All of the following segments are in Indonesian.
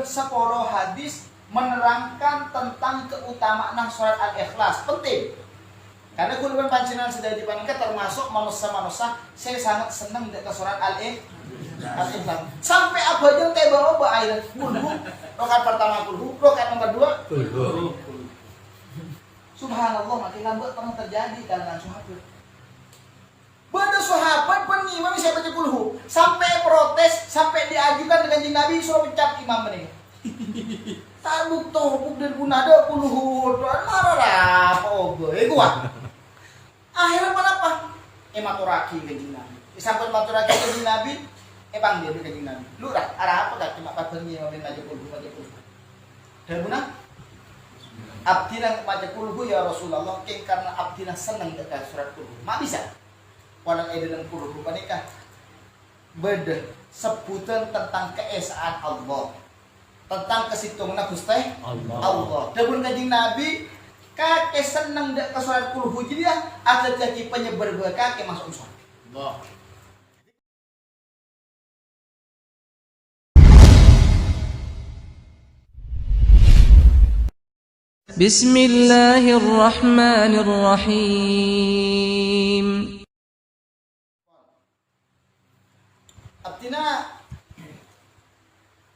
sepuluh hadis menerangkan tentang keutamaan sholat al-ikhlas. Penting. Karena kulban pancingan sudah dipanggil termasuk manusia-manusia, saya sangat senang dengan sholat al-ikhlas. Sampai apa aja kayak bawa air kulhu, rokat pertama kulhu, rokat nomor 2 kulhu. Subhanallah, makin lambat pernah terjadi kalangan sahabat. Pada sahabat pengimam siapa baca kulhu, sampai protes, sampai diajukan dengan Kanjeng Nabi suruh pecat imam ini. Tabuk tohuk dan punada kulhu, marah apa obo, kuat. Akhirnya apa? Maturaki Kanjeng Nabi. Sampai maturaki Kanjeng Nabi, panggil Kanjeng Nabi. Lu arah apa gak cuma pabengi maben aja kulhu. Dan guna abdina maca kulhu ya Rasulullah, karena abdina senang dengan surat kulhu. Mak bisa. Walau dalam kulhu panikah beda sebutan tentang keesaan Allah, tentang kesitungna Gusti Allah. Dan Kanjeng Nabi kakek senang dek ke sholat kulhu, jadi ya ada jadi penyebar kakek masuk sholat. Allah. Bismillahirrahmanirrahim. Abdina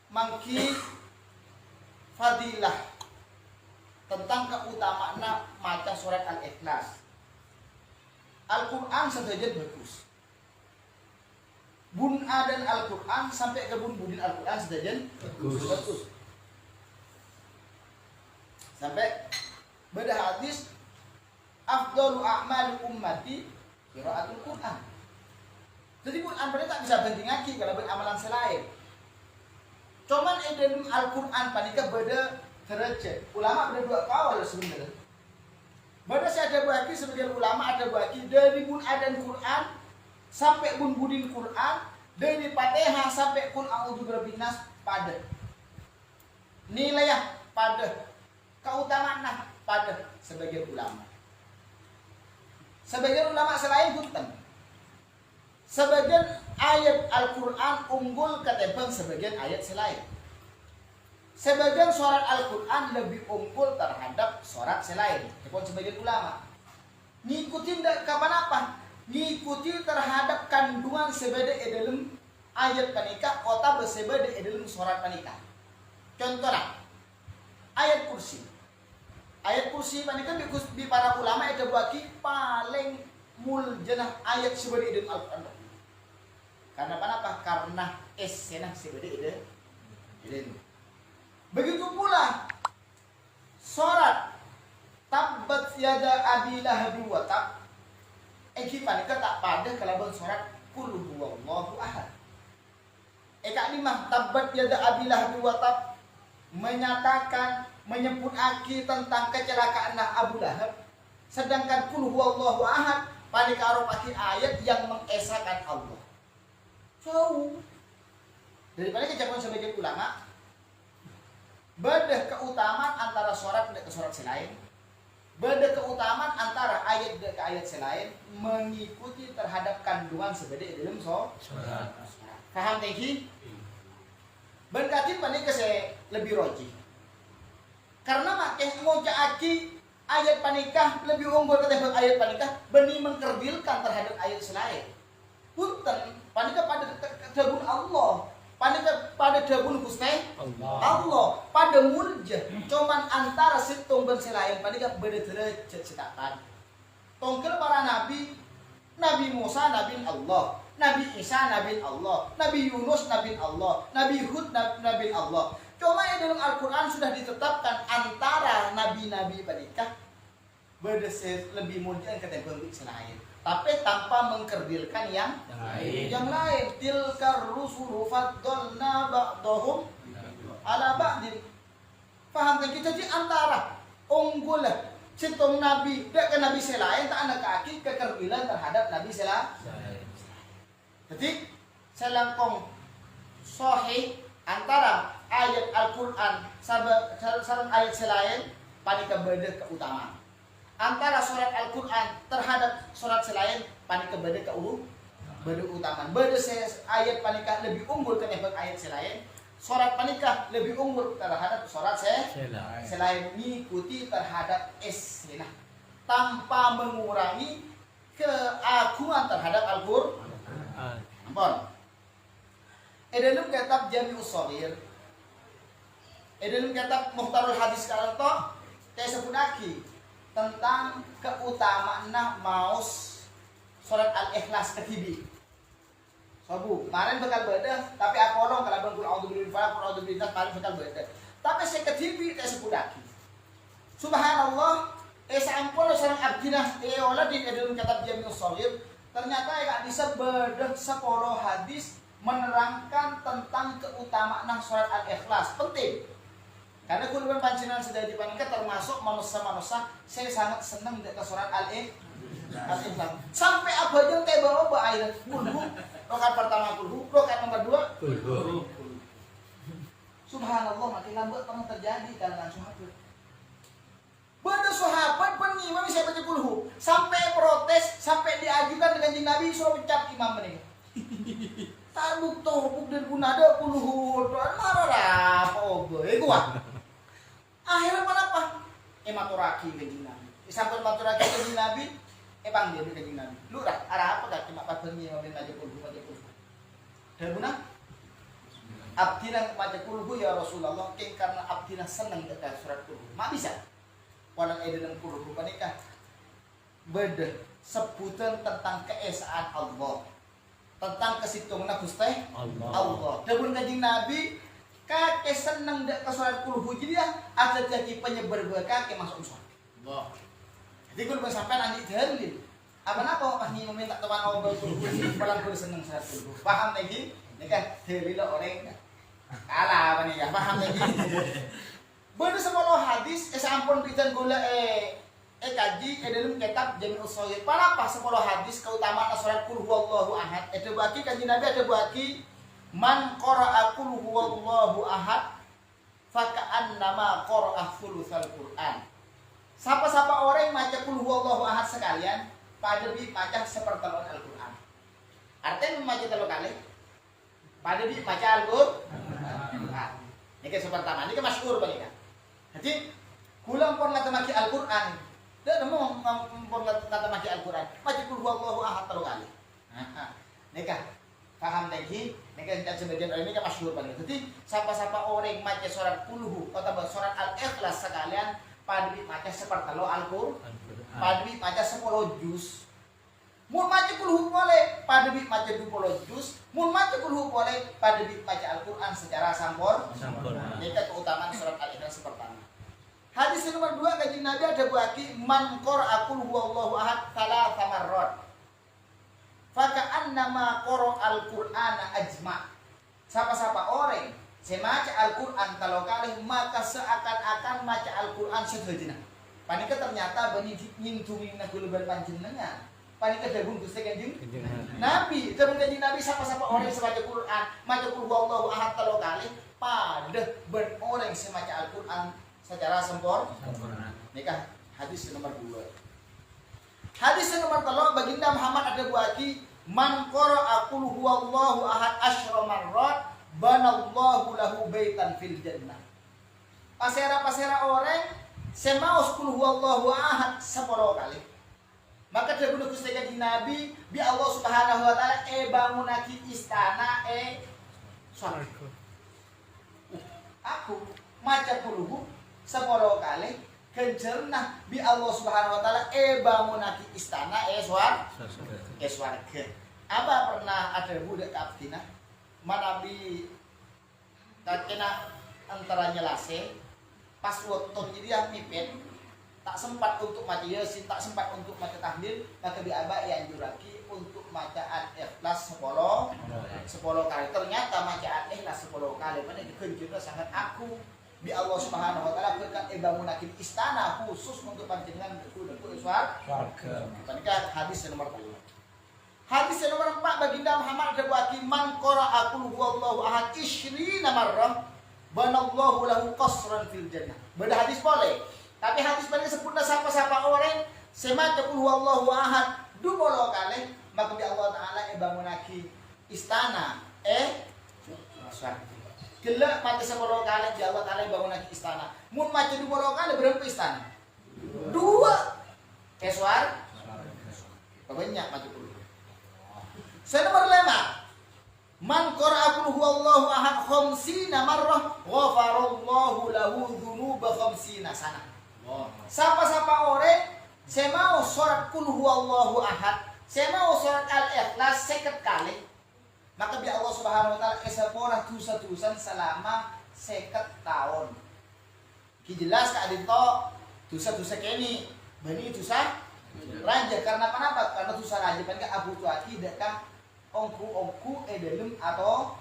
mangki fadilah tentang keutamaan maca surat al-ikhlas. Al-Quran sedajan bagus. Bun adan Al-Quran sampai ke bun budin Al-Quran sedajan bagus. Sampai beda hadis afdalu a'mali ummati qiraatul Quran. Jadi Quran berarti tak bisa berhenti ngaji kalau beramalan selain. Cuman dalam Al-Quran panika beda derajat. Ulama ada dua kawal sebenarnya. Beda saya ada bagi sebagian ulama ada bagi dari bun adan Quran sampai bun budin Quran, dari Fatihah sampai kul a'udzu birabbin nas pada. Nilai pada. Keutamaan pada sebagian ulama. Sebagian ulama selain punten. Sebagian ayat Al-Quran unggul ketimbang sebagian ayat selain. Sebagian surat Al-Quran lebih unggul terhadap surat selain. Kepon sebagian ulama. Ngikutin kapan apa? Ngikuti terhadap kandungan sebeda dalam ayat panika, kota bersebeda dalam surat panika. Contohnya ayat kursi. Ayat kursi panika di para ulama itu bagi paling muljanah ayat sebeda dalam Al-Quran. Karena apa? Karena esenah sebeda dalam. Begitu pula surat tabbat yada abi lahab wa tab. Panika tak pada kalaban surat qul huwallahu ahad. Kak lima tabbat yada abi lahab wa tab menyatakan menyebut aki tentang kecelakaan Abu Lahab, sedangkan qul huwallahu ahad panika arupati ayat yang mengesahkan Allah. Jauh daripada kejaman sebagian ulama. Beda keutamaan antara surat dan surat selain. Beda keutamaan antara ayat dan ayat selain mengikuti terhadap kandungan sebeda dalam surat. Paham tinggi? Berkati panika saya lebih roji. Karena makin ngoja aki ayat panikah lebih unggul ketimbang ayat panikah benih mengkerdilkan terhadap ayat selain. Punten panika pada dabun Allah. Pada dabun Gusti Allah pada mulja cuman antara situng dan selain pada beda derajat setakan. Tongkel para nabi, Nabi Musa nabi Allah, Nabi Isa nabi Allah, Nabi Yunus nabi Allah, Nabi Hud nabi Allah. Cuma dalam Al-Quran sudah ditetapkan antara nabi-nabi panikah beda lebih mulia ketimbang selain. Tapi tanpa mengkerdilkan yang lain. Tilkar rusulu faddalna ba'dahum ala ba'din. Paham kan kita di antara unggul situng nabi dan nabi selain tak ada kaki kekerdilan terhadap nabi selain. Jadi selangkong sahih antara ayat Al-Quran sareng ayat selain panika beda keutamaan. Antara surat Al-Quran terhadap surat selain panika beda keutamaan. Beda ayat panika lebih unggul ketimbang ayat selain. sholat panikah lebih unggul terhadap sholat selain mengikuti terhadap es-selah tanpa mengurangi keagungan terhadap Al-Qur'an. Ampun. Dalam kitab Jami'us Shaghir, dalam kitab Mukhtarul Hadis kalian toh saya sebut lagi tentang keutamaan maus sholat al-ikhlas ketibi. Sabu, kemarin bakal beda, tapi aku orang kalau bangkul auzubillahi minasy paling bakal beda. Tapi saya ketibi saya sebut lagi. Subhanallah, sampun sareng abdinah olah di dalam kitab Jami'us Shaghir ternyata gak bisa bedah 10 hadis menerangkan tentang keutamaan sholat al-ikhlas. Penting. Karena kurban panjenengan sudah dipanggil termasuk manusia-manusia saya sangat senang dengan sholat al-ikhlas. Sampai abajang teh bawa air kulhu, rokat pertama kulhu, rokat nomor 2 kulhu. Subhanallah, makin lambat pernah terjadi kalangan sahabat. Bada sahabat pengimam saya baca kulhu, sampai protes, sampai diajukan dengan Nabi suruh pecat imam mereka. Tabuk tohuk dan punada kulhu, marah apa kuat. Akhirnya apa? Maturaki kanjeng Nabi. Sampai maturaki kanjeng Nabi, panggil kanjeng Nabi. Lu dah arah apa dah cuma pabengi main aja kulhu. Dan guna abdina maca kulhu ya Rasulullah, karena abdina senang dengan surat kulhu. Mak bisa. Walau dalam kulhu panikah beda sebutan tentang keesaan Allah, tentang kesitungna Gusti Allah. Dan kanjeng Nabi kakek seneng dek ke sholat kulhu jadi ada jadi penyebar kakek masuk sholat. Allah. Jadi kalau sampai nanti dalil, apa pas nih meminta teman Allah kulhu malah gue seneng sholat kulhu. Paham lagi? Ini kan dalil orang kalah apa nih ya? Paham lagi? Bener semua hadis, sampun pitan gula kaji dalam kitab Jami'us Shaghir. Apa 10 hadis keutamaan sholat kulhu Allahu ahad. Itu bagi kanjeng Nabi ada bagi man qara'a qul huwallahu ahad faka'annama qara'a thulutsal Qur'an. Siapa-siapa orang yang baca qul huwallahu ahad sekalian pada bi baca sepertelon Al-Qur'an. Artinya membaca 3 kali. Pada bi baca Al-Qur'an. Ini pertama, ini masyhur banget. Jadi kula pun ngatamaki Al-Qur'an. Dak mau pun ngatamaki Al-Qur'an. Baca qul huwallahu ahad 3 kali. Nikah paham lagi, ini kan sebagian orang ini kan masyhur banget. Jadi siapa-siapa orang maca surat kulhu atau surat al-ikhlas sekalian pada maca sepertelo Al-Qur'an, pada maca 10 juz. Mun maca kulhu boleh, pada maca 20 juz. Mun maca kulhu boleh, pada maca Al-Qur'an secara sempurna. Ini keutamaan surat al-ikhlas pertama. Hadis nomor 2 kanjeng Nabi ada bagi man qara'a qul huwallahu ahad 3 marrat. Faka'annama qara'al Qur'ana ajma'. Siapa-siapa orang semaca Al-Qur'an 3 kali maka seakan-akan maca Al-Qur'an sedina. Panika ternyata bani nyintungina guluban panjenengan. Panika dagung Gusti Kanjeng Nabi. Dagung Kanjeng Nabi siapa-siapa orang semaca Qur'an, maca qul huwallahu ahad 3 kali pada ben orang semaca Al-Qur'an secara sempurna. Nikah hadis nomor 2. Hadis nomor 3 baginda Muhammad ada buaki man qara'a qul huwallahu ahad 10 marrat banallahu lahu baitan fil jannah. Pasera-pasera orang semaus qul huwallahu ahad 10 kali. Maka dahulu Gusti Kanjeng Nabi bi Allah Subhanahu wa taala bangunaki istana swarga. Aku maca qul 10 kali kencerna bi Allah Subhanahu wa taala bangunaki istana swarga. Apa pernah ada budak kaptina manabi takena antara nyelase pas waktu dia mipet tak sempat untuk maca yasin, tak sempat untuk maca tahlil, maka biaba anjuraki untuk maca al-ikhlas 10 kali. Ternyata maca al-ikhlas 10 kali pada dikencerna sangat aku bi Allah Subhanahu wa taala berkat bangunakin istana khusus untuk panjenengan berkuda swarga. Panika hadis nomor 3. Hadis nomor 4 baginda Muhammad ada buaki man qara'a qul huwallahu ahad 20 marrah banallahu lahu qasran fil jannah. Beda hadis boleh. Tapi hadis paling sempurna siapa-siapa orang semaca qul huwallahu ahad 20 kali maka bi Allah taala bangunaki istana swarga. Gelak mati 10 kali di Allah Ta'ala bangun lagi istana. Mun mati 20 kali berapa istana? 2. Kesuar. Banyak mati dulu. Saya nomor 5. Man qara'a qul huwallahu ahad khamsina marrah ghafarallahu lahu dzunuba khamsina sana. Siapa-siapa orang saya mau surat qul huwallahu ahad, saya mau surat al-ikhlas 50 kali. Maka biar Allah Subhanahu wa taala esapora dosa-dosa selama 50 tahun. Ki jelas ka adito dosa-dosa kene, bani dosa raja karena kenapa? Karena dosa raja kan Abu Tuati dekat ongku edelum atau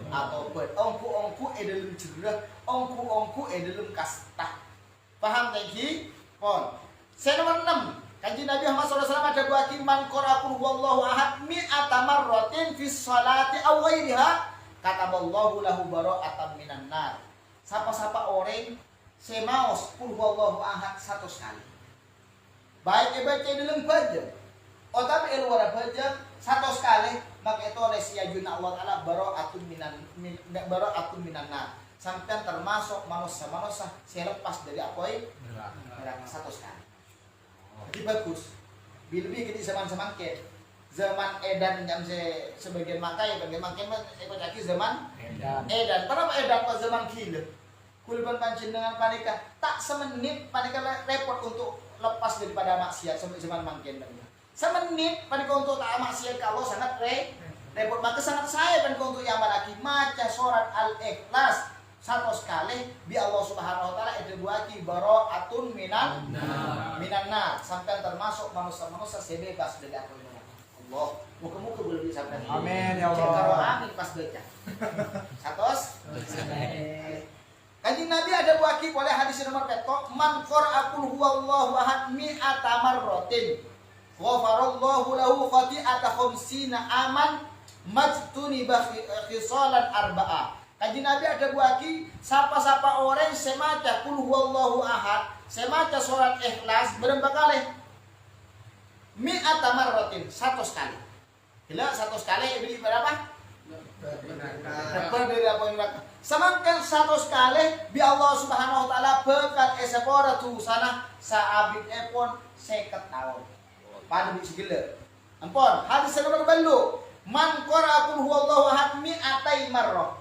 ongku edelum cerah, ongku edelum kasta. Paham tadi? Pon. Saya nomor 6. Kanjeng Nabi Muhammad SAW ada buati man qara'a qul huwallahu ahad mi'ata marratin fi sholati aw ghairiha kataballahu lahu bara'atan minan nar. Siapa-siapa orang semaos qul huwallahu ahad 100 kali. Baik baca dalam baca. Otak luar baca 100 kali maka itu oleh siyajuna Allah taala bara'atun minan nar. Sampai termasuk manusia saya lepas dari apa neraka 100 kali. Jadi bagus. Lebih kita zaman semangkin. Zaman edan jam sebagian makai, bagian makin ikut lagi zaman edan. Kenapa edan pas zaman kilo? Kulban pancing dengan panika. Tak semenit panika repot untuk lepas daripada maksiat sampai zaman makin. Semenit panika untuk tak maksiat kalau sangat repot. Maka sangat saya panika untuk yang lagi maca surat al-ikhlas 100 kali bi Allah Subhanahu wa taala itu buati bara'atun minan nar sampai termasuk manusia sebebas dari apa ini. Allah, muka-muka boleh disampaikan. Amin ya Allah. Kalau amin pas baca. 100. Kanjeng Nabi ada buaki oleh hadis nomor petok man qara'a qul huwallahu ahad mi'ata marratin ghafarallahu lahu khati'ata khamsina aman majtuni khisalan arba'ah. Kanjeng Nabi ada buaki siapa-siapa orang semaca qul huwallahu ahad, semaca surat ikhlas berapa kali? Mi'ata marratin 100 kali. Gila 100 kali beli berapa? Dapat dari apa yang berapa? Semakan 100 kali bi Allah Subhanahu wa taala bekal esapora tu sana saabit epon 50 tahun. Pada bisi gila. Ampun, hadis nomor balu. Man qara'a qul huwallahu ahad mi'atai marrah.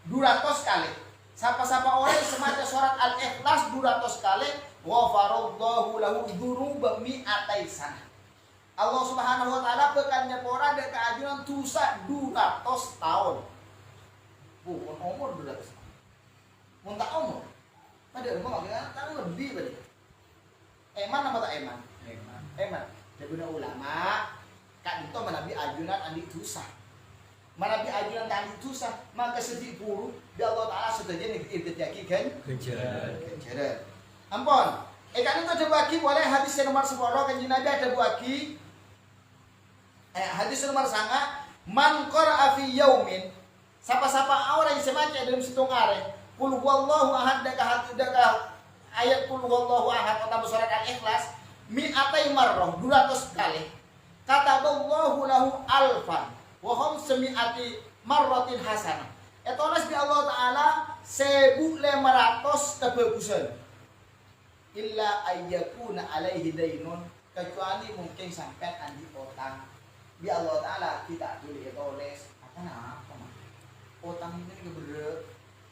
200 kali. Siapa-siapa orang semaca surat al-ikhlas 200 kali, ghafarallahu lahu dzunuba mi'atai sana. Allah Subhanahu wa taala bekan nyepora de keajunan dosa 200 tahun. Bukan umur 200 tahun. Mun tak umur. Pada umur tak lebih berarti. Eman apa tak eman? Eman. Daguna ulama kan itu menabi ajunan andi dosa. Mana bi ajunan tadi dosa maka sedih buruk di Allah taala sedaja irtijaki kan kenceran. Ampun. Kan itu ada bagi boleh hadis nomor 10 kanjeng Nabi ada bagi hadis nomor 9 man qara'a fi yaumin siapa-siapa orang yang semaca dalam situng are qul huwallahu ahad daka ayat qul huwallahu ahad atau surat al-ikhlas mi'atai marrah 200 kali kataballahu lahu alfan wahum semi'ati marratin hasanah. Etonas bi Allah Ta'ala 1500 kebagusan. Illa ayyakuna alaihi dainun kecuali mungkin sampai andi utang. Bi Allah Ta'ala kita tulis etoles. Apa utang ini keberat.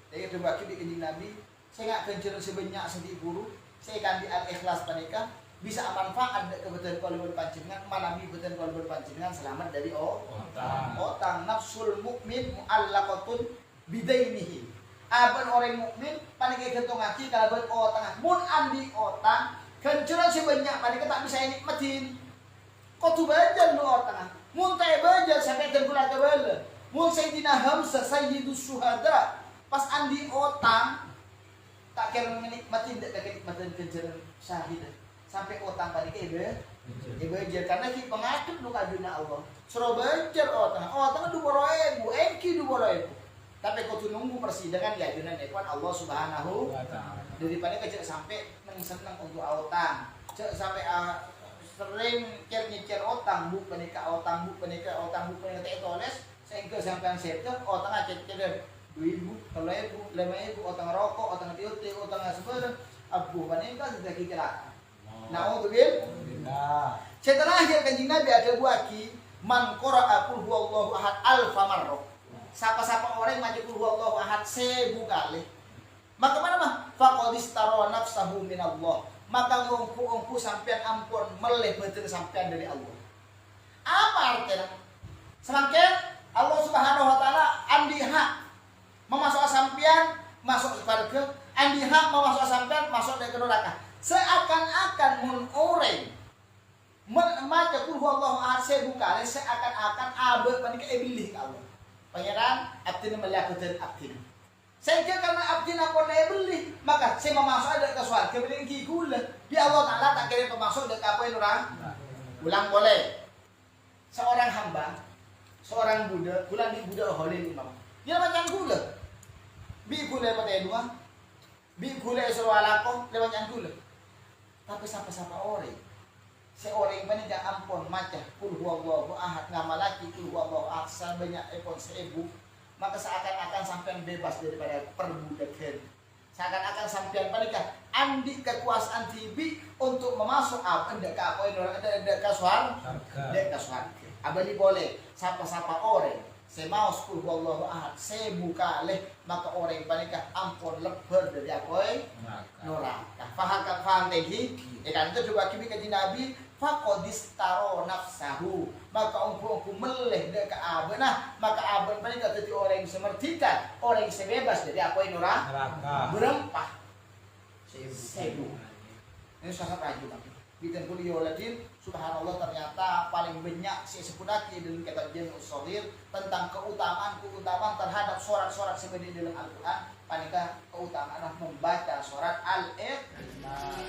Jadi terbagi di kanjeng Nabi. Saya nggak kejar sebanyak sedih guru. Saya akan di al-ikhlas panika. Bisa manfaat kebetulan kalau berpancingan malami betul kalau berpancingan selamat dari otang nafsul mukmin muallaqatun bidainihi aban orang mukmin panik gantung aki kalau otang mun andi otang kencuran sebanyak panik tak bisa nikmatin kok tu bajar lu otang mun tay bajar sampai tergulat kebal mun sayyidina Hamzah sayyidus syuhada pas andi otang tak kira menikmatin tak kenikmatan kencuran syahid sampai utang pada ibadah karena kita pengatur lu kaduna Allah suruh bajar otang 2.000 engki 2.000 tapi kau tuh nunggu persidangan ya dengan ekon Allah Subhanahu daripada kecil sampai senang untuk utang sampai sering nyicil utang bu penikah utang bu penikah itu oles sehingga sampai setel utang aja 2 2.000, 3.000, 5.000, utang rokok, utang diuti, utang sebenarnya abu paninggal sudah kira. Naudzubillah. Setelah akhir kanjeng Nabi ada buaki man qara'a qul huwallahu ahad alfa marrah. Siapa-siapa orang yang baca qul huwallahu ahad 1000 kali. Maka mana mah? Faqad istara nafsahu minallah. Maka ngungku sampean ampun meleh betul sampean dari Allah. Apa artinya? Semakin Allah Subhanahu wa taala andi hak memasuk sampean masuk surga, andi hak memasuk sampean masuk ke neraka. Seakan-akan mun orang membaca qul huwallahu ahad 1000 kali seakan-akan abad panik bilih ka Allah. Pangeran abdina melihatkan abdina. Sehingga karena abdina pun beli, maka saya memasuk ada ke surga beli gula. Di Allah Taala tak kirim pemasuk dekat apa yang orang? Ulang boleh. Seorang hamba, seorang budak, bulan di budak holin imam. Dia macam gula. Bi gula pada dua. Bi gula suralako lewat yang gula. Tapi siapa-siapa orang seorang ini jangan ampun macam qul huwallahu ahad ngamalaki qul huwallahu ahad sebanyak 1000, maka seakan-akan sampean bebas daripada perbudakan. Seakan-akan sampean panikah andi kekuasaan tibi untuk memasuk apa ndak ka apa ndak ka surga. Ndak ka surga. Abali boleh siapa-siapa orang semau qul huwallahu ahad 1000 kali, maka orang panikah ampun lebar dari apa neraka. Faham lagi? Ikan itu juga kimi kanjeng Nabi faqadis taro nafsahu, maka ungku meleh dek abena, maka aben panikah dadi orang yang semerdeka, orang yang bebas dari apa neraka. Berempah 1000. Ini sangat rajin. Bikin kuliah ladin, subhanallah ternyata paling banyak si sepudaki dalam kitab Jami'us Shaghir tentang keutamaan terhadap surat-surat sebenarnya dalam Al-Quran. Panikah keutamaan membaca surat Al-Ikhlas.